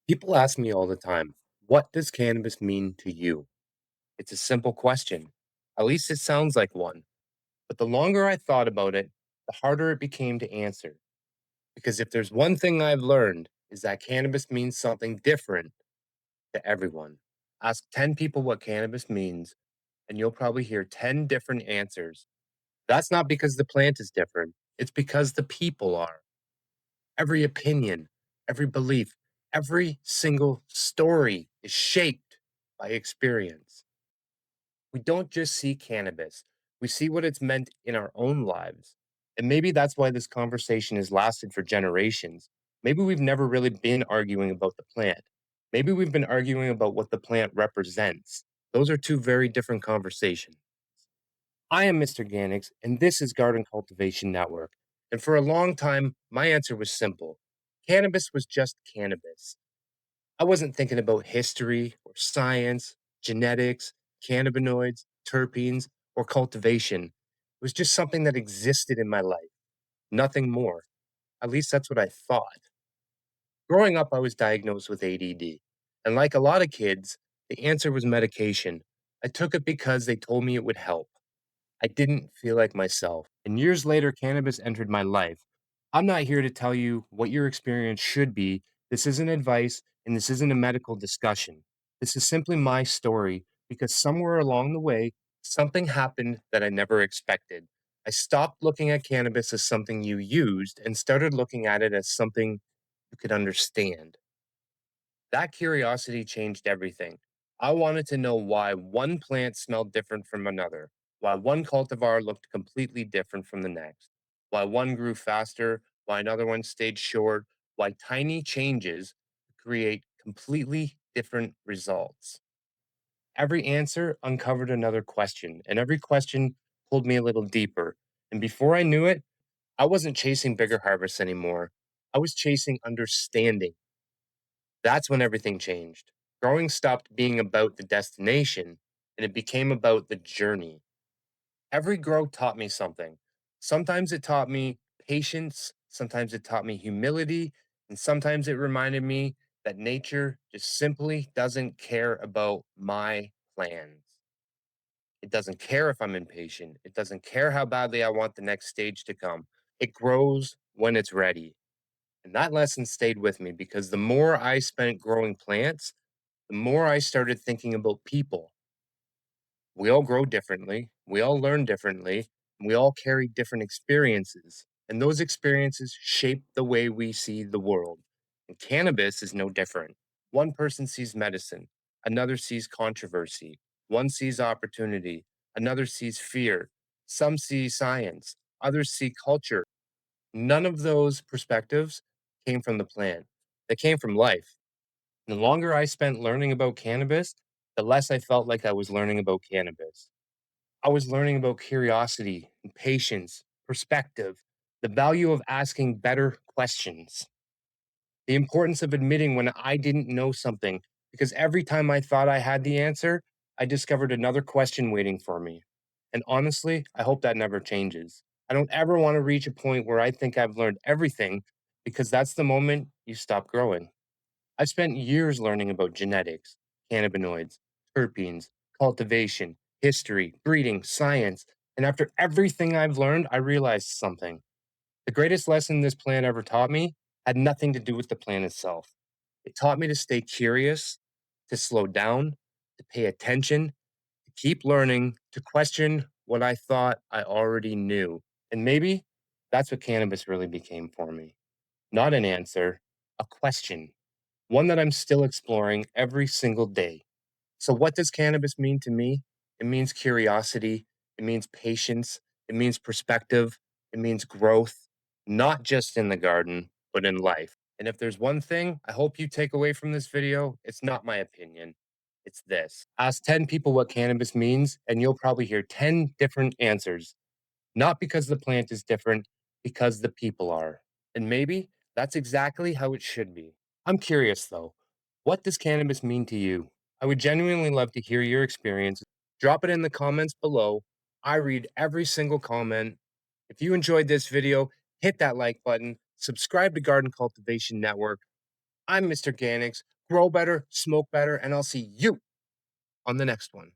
People ask me all the time, what does cannabis mean to you? It's a simple question. At least it sounds like one. But the longer I thought about it, the harder it became to answer. Because if there's one thing I've learned, is that cannabis means something different to everyone. Ask 10 people what cannabis means, and you'll probably hear 10 different answers. That's not because the plant is different, it's because the people are. Every opinion, every belief, every single story is shaped by experience. We don't just see cannabis, we see what it's meant in our own lives. And maybe that's why this conversation has lasted for generations. Maybe we've never really been arguing about the plant. Maybe we've been arguing about what the plant represents. Those are two very different conversations. I am Mr. Gannix, and this is Garden Cultivation Network. And for a long time, my answer was simple. Cannabis was just cannabis. I wasn't thinking about history or science, genetics, cannabinoids, terpenes, or cultivation. It was just something that existed in my life, nothing more. At least that's what I thought. Growing up, I was diagnosed with ADD. And like a lot of kids, the answer was medication. I took it because they told me it would help. I didn't feel like myself. And years later, cannabis entered my life. I'm not here to tell you what your experience should be. This isn't advice, and this isn't a medical discussion. This is simply my story because somewhere along the way, something happened that I never expected. I stopped looking at cannabis as something you used and started looking at it as something you could understand. That curiosity changed everything. I wanted to know why one plant smelled different from another, why one cultivar looked completely different from the next, why one grew faster, why another one stayed short, why tiny changes create completely different results. Every answer uncovered another question, and every question pulled me a little deeper. And before I knew it, I wasn't chasing bigger harvests anymore. I was chasing understanding. That's when everything changed. Growing stopped being about the destination and it became about the journey. Every grow taught me something. Sometimes it taught me patience, sometimes it taught me humility, and sometimes it reminded me that nature just simply doesn't care about my plans. It doesn't care if I'm impatient. It doesn't care how badly I want the next stage to come. It grows when it's ready. And that lesson stayed with me because the more I spent growing plants, the more I started thinking about people. We all grow differently, we all learn differently, and we all carry different experiences. And those experiences shape the way we see the world. And cannabis is no different. One person sees medicine, another sees controversy, one sees opportunity, another sees fear, some see science, others see culture. None of those perspectives came from the plant, they came from life. The longer I spent learning about cannabis, the less I felt like I was learning about cannabis. I was learning about curiosity and patience, perspective, the value of asking better questions, the importance of admitting when I didn't know something, because every time I thought I had the answer, I discovered another question waiting for me. And honestly, I hope that never changes. I don't ever want to reach a point where I think I've learned everything because that's the moment you stop growing. I spent years learning about genetics, cannabinoids, terpenes, cultivation, history, breeding, science. And after everything I've learned, I realized something. The greatest lesson this plant ever taught me had nothing to do with the plant itself. It taught me to stay curious, to slow down, to pay attention, to keep learning, to question what I thought I already knew. And maybe that's what cannabis really became for me. Not an answer, a question, one that I'm still exploring every single day. So, what does cannabis mean to me? It means curiosity, it means patience, it means perspective, it means growth, not just in the garden, but in life. And if there's one thing I hope you take away from this video, it's not my opinion. It's this. Ask 10 people what cannabis means, and you'll probably hear 10 different answers. Not because the plant is different, because the people are. And maybe that's exactly how it should be. I'm curious though, what does cannabis mean to you? I would genuinely love to hear your experience. Drop it in the comments below. I read every single comment. If you enjoyed this video, hit that like button, subscribe to Garden Cultivation Network. I'm Mr. Gannix. grow better, smoke better, and I'll see you on the next one.